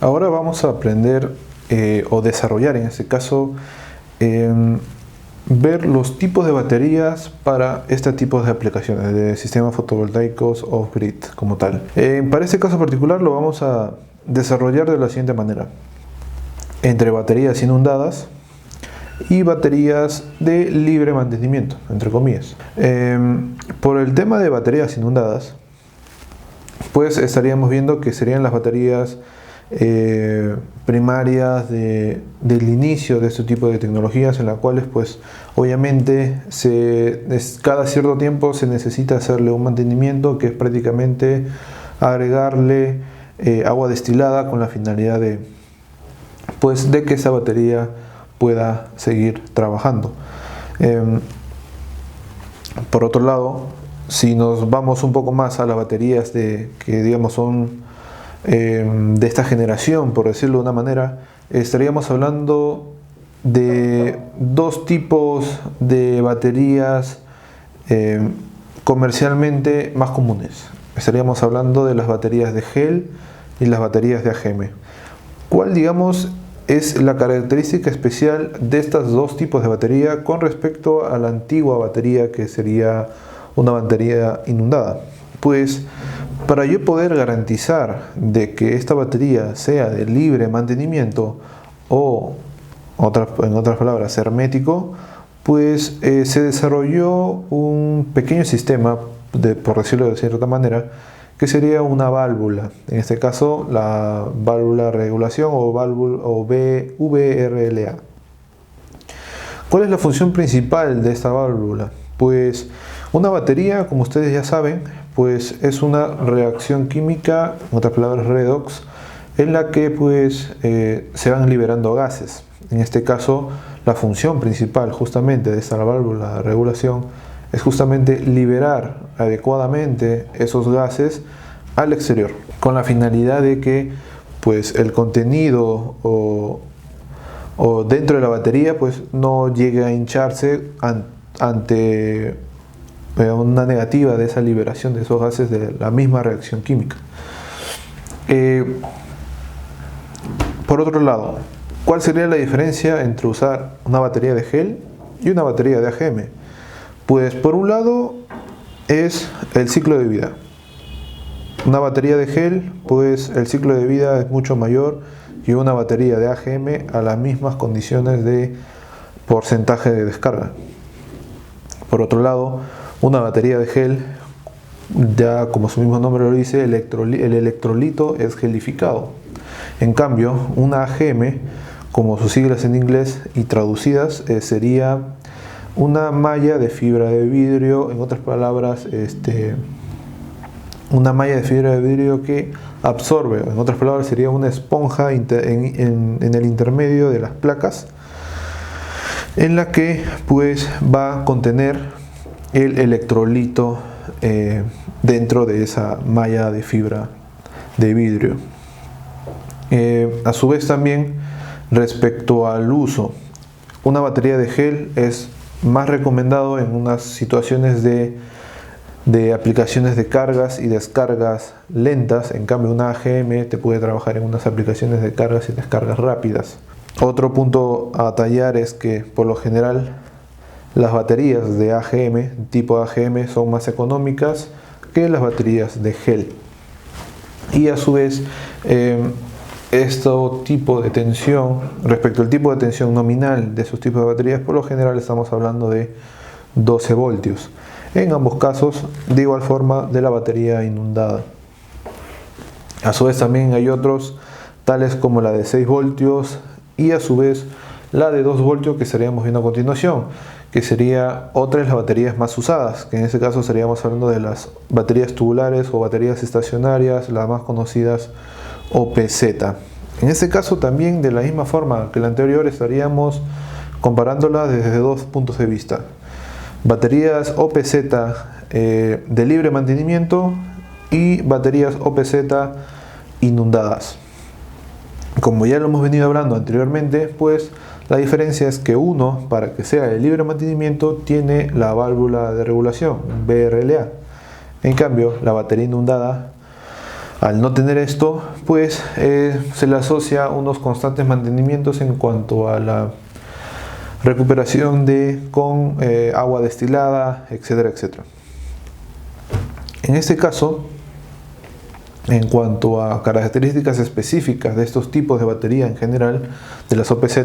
Ahora vamos a aprender o desarrollar en este caso ver los tipos de baterías para este tipo de aplicaciones de sistemas fotovoltaicos off-grid como tal. Para este caso particular lo vamos a desarrollar de la siguiente manera: entre baterías inundadas y baterías de libre mantenimiento, entre comillas. Por el tema de baterías inundadas, pues estaríamos viendo que serían las baterías primarias del inicio de este tipo de tecnologías, en las cuales pues obviamente cada cierto tiempo se necesita hacerle un mantenimiento, que es prácticamente agregarle agua destilada con la finalidad de que esa batería pueda seguir trabajando. Por otro lado, si nos vamos un poco más a las baterías que digamos son de esta generación, por decirlo de una manera, estaríamos hablando de dos tipos de baterías comercialmente más comunes. Estaríamos hablando de las baterías de gel y las baterías de AGM. ¿Cuál, digamos, es la característica especial de estos dos tipos de batería con respecto a la antigua batería, que sería una batería inundada? Pues para yo poder garantizar de que esta batería sea de libre mantenimiento o, en otras palabras, hermético, pues se desarrolló un pequeño sistema, por decirlo de cierta manera, que sería una válvula, en este caso la válvula de regulación o VRLA. ¿Cuál es la función principal de esta válvula? Pues una batería, como ustedes ya saben, pues es una reacción química, en otras palabras redox, en la que pues se van liberando gases. En este caso, la función principal justamente de esta válvula de regulación es justamente liberar adecuadamente esos gases al exterior, con la finalidad de que pues el contenido o dentro de la batería pues no llegue a hincharse ante una negativa de esa liberación de esos gases de la misma reacción química. Por otro lado, ¿cuál sería la diferencia entre usar una batería de gel y una batería de AGM? Pues por un lado es el ciclo de vida. Una batería de gel, pues el ciclo de vida es mucho mayor que una batería de AGM a las mismas condiciones de porcentaje de descarga. Por otro lado, una batería de gel, ya como su mismo nombre lo dice, el electrolito es gelificado. En cambio, una AGM, como sus siglas en inglés y traducidas, sería una malla de fibra de vidrio, en otras palabras, una malla de fibra de vidrio que absorbe, en otras palabras sería una esponja en el intermedio de las placas, en la que pues va a contener el electrolito dentro de esa malla de fibra de vidrio. A su vez también, respecto al uso, una batería de gel es más recomendado en unas situaciones de aplicaciones de cargas y descargas lentas. En cambio, una AGM te puede trabajar en unas aplicaciones de cargas y descargas rápidas. Otro punto a tallar es que por lo general las baterías de AGM, tipo AGM, son más económicas que las baterías de gel. Y a su vez, tipo de tensión, respecto al tipo de tensión nominal de esos tipos de baterías, por lo general estamos hablando de 12 voltios. En ambos casos, de igual forma, de la batería inundada. A su vez también hay otros, tales como la de 6 voltios y a su vez la de 2 voltios, que estaríamos viendo a continuación, que sería otra de las baterías más usadas, que en este caso estaríamos hablando de las baterías tubulares o baterías estacionarias, las más conocidas OPZ. En este caso también, de la misma forma que la anterior, estaríamos comparándola desde dos puntos de vista: baterías OPZ de libre mantenimiento y baterías OPZ inundadas. Como ya lo hemos venido hablando anteriormente, pues la diferencia es que uno, para que sea de libre mantenimiento, tiene la válvula de regulación, VRLA. En cambio, la batería inundada, Al no tener esto, pues se le asocia unos constantes mantenimientos en cuanto a la recuperación con agua destilada, etcétera, etcétera. En este caso, en cuanto a características específicas de estos tipos de batería en general, de las OPZ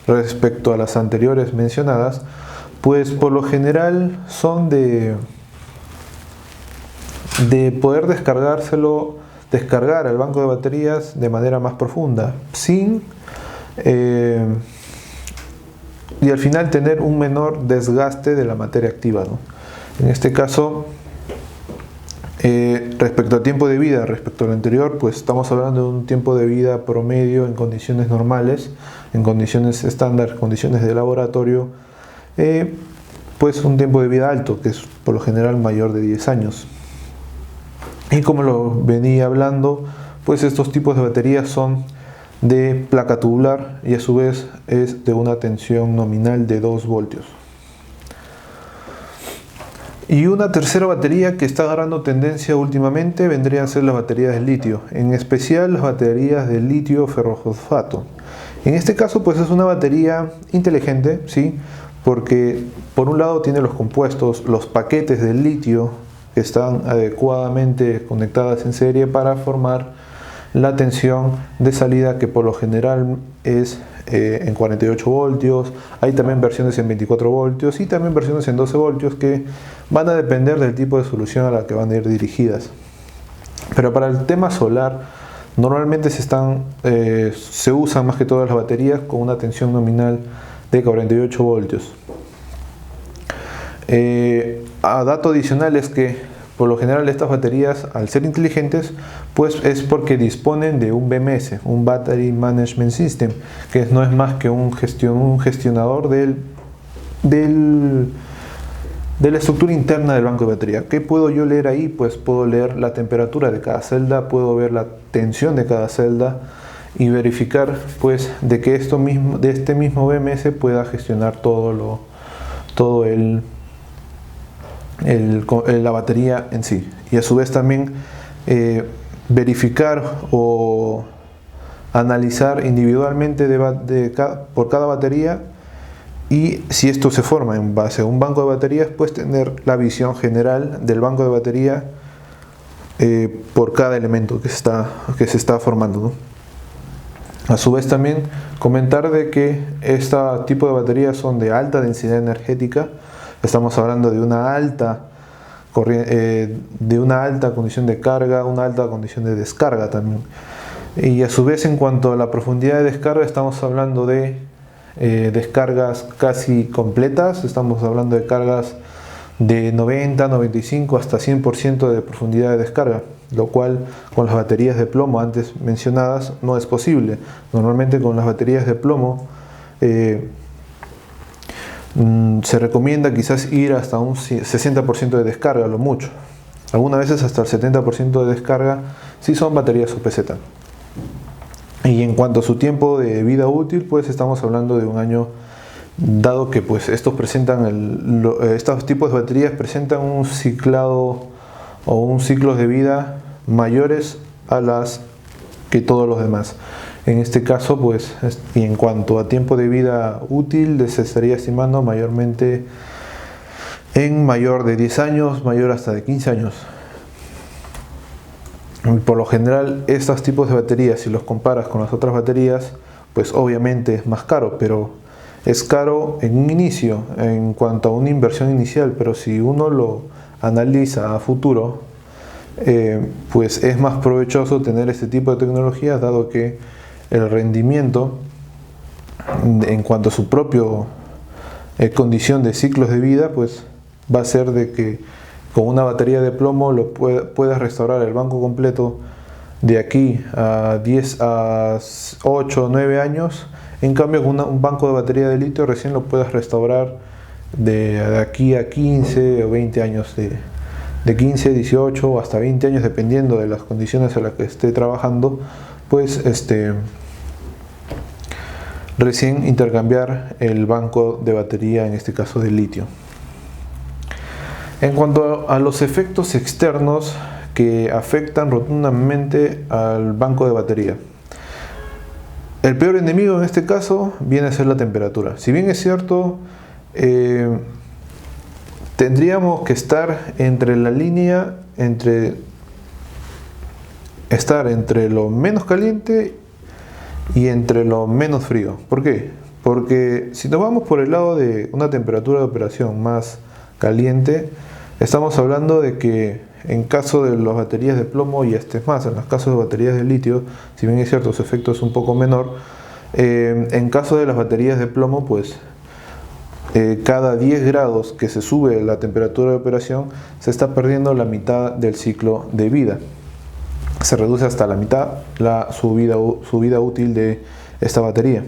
respecto a las anteriores mencionadas, pues por lo general son de poder descargar al banco de baterías de manera más profunda, y al final tener un menor desgaste de la materia activa, ¿no? En este caso, respecto al tiempo de vida, respecto al anterior, pues estamos hablando de un tiempo de vida promedio en condiciones normales, en condiciones estándar, condiciones de laboratorio, pues un tiempo de vida alto, que es por lo general mayor de 10 años. Y como lo venía hablando, pues estos tipos de baterías son de placa tubular y a su vez es de una tensión nominal de 2 voltios. Y una tercera batería que está agarrando tendencia últimamente vendrían a ser las baterías de litio, en especial las baterías de litio ferrofosfato. En este caso pues es una batería inteligente, ¿sí? Porque por un lado tiene los compuestos, los paquetes de litio que están adecuadamente conectadas en serie para formar la tensión de salida, que por lo general es en 48 voltios. Hay también versiones en 24 voltios y también versiones en 12 voltios que van a depender del tipo de solución a la que van a ir dirigidas. Pero para el tema solar, normalmente se usan más que todas las baterías con una tensión nominal de 48 voltios. A dato adicional es que por lo general estas baterías, al ser inteligentes, pues es porque disponen de un BMS, un Battery Management System, que no es más que un gestionador de la estructura interna del banco de batería. ¿Qué puedo yo leer ahí? Pues puedo leer la temperatura de cada celda, puedo ver la tensión de cada celda y verificar pues de que de este mismo BMS pueda gestionar todo la batería en sí, y a su vez también verificar o analizar individualmente por cada batería, y si esto se forma en base a un banco de baterías, pues tener la visión general del banco de batería por cada elemento que se está formando, ¿no? A su vez también comentar de que este tipo de baterías son de alta densidad energética. Estamos hablando de una alta condición de carga, una alta condición de descarga también. Y a su vez, en cuanto a la profundidad de descarga, estamos hablando de descargas casi completas. Estamos hablando de cargas de 90, 95 hasta 100% de profundidad de descarga, lo cual con las baterías de plomo antes mencionadas no es posible. Normalmente con las baterías de plomo se recomienda quizás ir hasta un 60% de descarga, lo mucho. Algunas veces hasta el 70% de descarga si son baterías OPZ. Y en cuanto a su tiempo de vida útil, pues estamos hablando de un año, dado que pues estos tipos de baterías presentan un ciclado o un ciclo de vida mayores a las que todos los demás. En este caso, pues, y en cuanto a tiempo de vida útil, se estaría estimando mayormente en mayor de 10 años, mayor hasta de 15 años. Por lo general, estos tipos de baterías, si los comparas con las otras baterías, pues obviamente es más caro, pero es caro en un inicio, en cuanto a una inversión inicial, pero si uno lo analiza a futuro, pues es más provechoso tener este tipo de tecnologías, dado que el rendimiento en cuanto a su propio condición de ciclos de vida, pues va a ser de que con una batería de plomo puedas restaurar el banco completo de aquí a 8 o 9 años. En cambio, con un banco de batería de litio recién lo puedes restaurar de aquí a 15 o 20 años, de 15, 18 o hasta 20 años, dependiendo de las condiciones en las que esté trabajando, pues recién intercambiar el banco de batería, en este caso de litio. En cuanto a los efectos externos que afectan rotundamente al banco de batería. El peor enemigo en este caso viene a ser la temperatura. Si bien es cierto, tendríamos que estar entre la línea, estar entre lo menos caliente y entre lo menos frío. ¿Por qué? Porque si nos vamos por el lado de una temperatura de operación más caliente, estamos hablando de que en caso de las baterías de plomo, y este es más, en los casos de baterías de litio, si bien es cierto su efecto es un poco menor, en caso de las baterías de plomo, pues cada 10 grados que se sube la temperatura de operación, se está perdiendo la mitad del ciclo de vida. Se reduce hasta la mitad su vida útil de esta batería.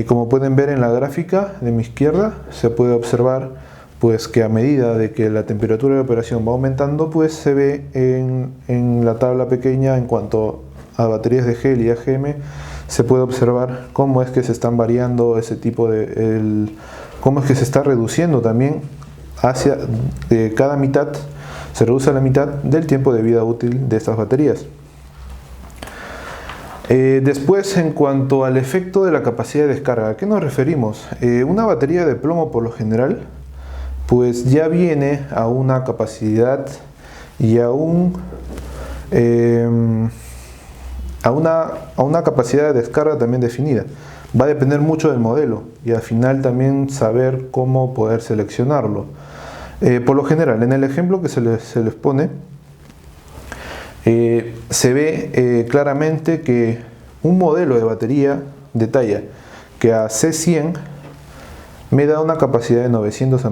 Como pueden ver en la gráfica de mi izquierda, se puede observar pues que a medida de que la temperatura de operación va aumentando, pues se ve en la tabla pequeña en cuanto a baterías de gel y AGM, se puede observar cómo es que se están variando ese tipo de... cómo es que se está reduciendo también hacia cada mitad, se reduce a la mitad del tiempo de vida útil de estas baterías. Después, en cuanto al efecto de la capacidad de descarga, ¿a qué nos referimos? Una batería de plomo por lo general pues ya viene a una capacidad y a una capacidad de descarga también definida. Va a depender mucho del modelo y al final también saber cómo poder seleccionarlo. Por lo general, en el ejemplo que se les pone, se ve claramente que un modelo de batería detalla que a C100 me da una capacidad de 900 Ah.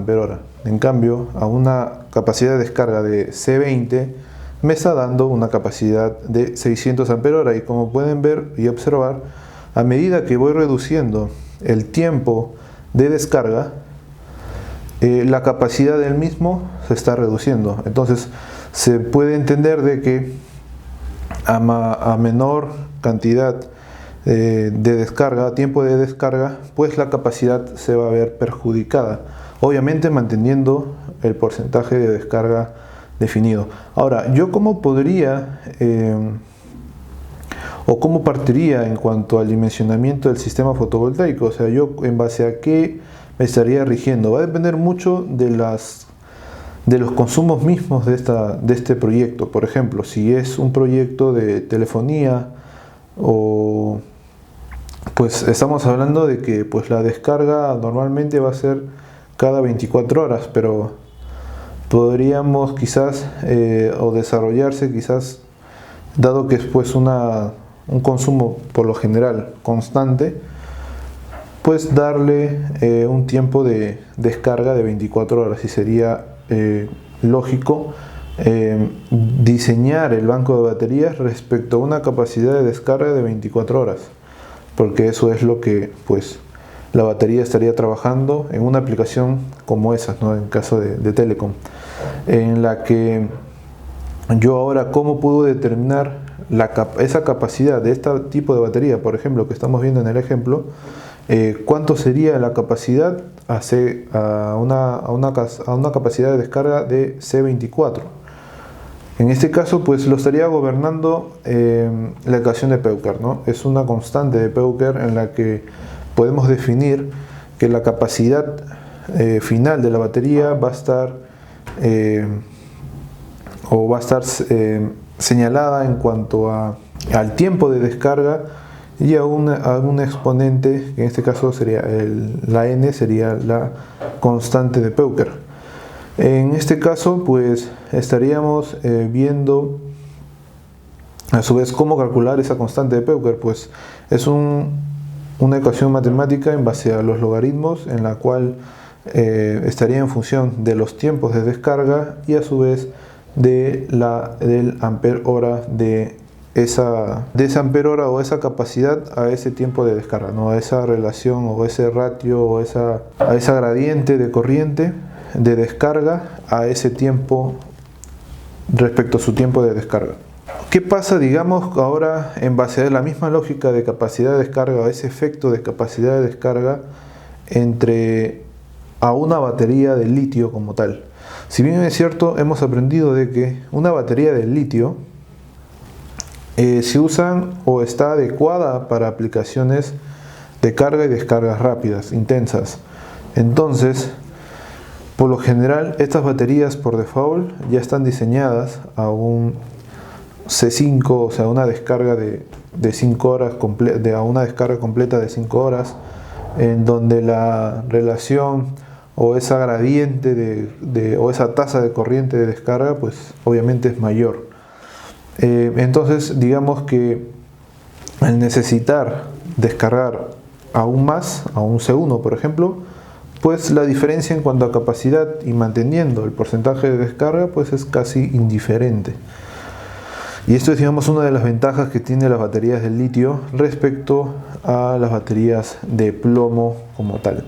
En cambio, a una capacidad de descarga de C20 me está dando una capacidad de 600 Ah. Y como pueden ver y observar, a medida que voy reduciendo el tiempo de descarga, la capacidad del mismo se está reduciendo. Entonces, se puede entender de que a menor cantidad de descarga, tiempo de descarga, pues la capacidad se va a ver perjudicada, obviamente manteniendo el porcentaje de descarga definido. Ahora, ¿yo cómo podría o cómo partiría en cuanto al dimensionamiento del sistema fotovoltaico? O sea, yo en base a qué me estaría rigiendo. Va a depender mucho de los consumos mismos de este proyecto. Por ejemplo, si es un proyecto de telefonía, o pues estamos hablando de que pues la descarga normalmente va a ser cada 24 horas, pero podríamos quizás o desarrollarse quizás, dado que es pues un consumo por lo general constante, pues darle un tiempo de descarga de 24 horas y sería lógico diseñar el banco de baterías respecto a una capacidad de descarga de 24 horas, porque eso es lo que pues la batería estaría trabajando en una aplicación como esa, ¿no? En caso de telecom, en la que yo ahora cómo puedo determinar esa capacidad de este tipo de batería, por ejemplo, que estamos viendo en el ejemplo, cuánto sería la capacidad a una capacidad de descarga de C24. En este caso, pues lo estaría gobernando la ecuación de Peuker, ¿no? Es una constante de Peuker en la que podemos definir que la capacidad final de la batería va a estar señalada en cuanto al tiempo de descarga y a un exponente, que en este caso sería la n, sería la constante de Peuker. En este caso, pues estaríamos viendo a su vez cómo calcular esa constante de Peuker. Pues es una ecuación matemática en base a los logaritmos, en la cual estaría en función de los tiempos de descarga y a su vez del ampere hora de esa ampere hora o esa capacidad a ese tiempo de descarga, ¿no? A esa relación o ese ratio o a esa gradiente de corriente de descarga a ese tiempo respecto a su tiempo de descarga. ¿Qué pasa, digamos, ahora en base a la misma lógica de capacidad de descarga o ese efecto de capacidad de descarga a una batería de litio como tal? Si bien es cierto, hemos aprendido de que una batería de litio se usa o está adecuada para aplicaciones de carga y descargas rápidas, intensas. Entonces, por lo general, estas baterías por default ya están diseñadas a un C5, o sea, una descarga de 5 horas, a una descarga completa de 5 horas, en donde la relación o esa gradiente o esa tasa de corriente de descarga, pues obviamente es mayor. Entonces, digamos que al necesitar descargar aún más, a un C1 por ejemplo, pues la diferencia en cuanto a capacidad y manteniendo el porcentaje de descarga, pues es casi indiferente. Y esto es, digamos, una de las ventajas que tiene las baterías de litio respecto a las baterías de plomo como tal.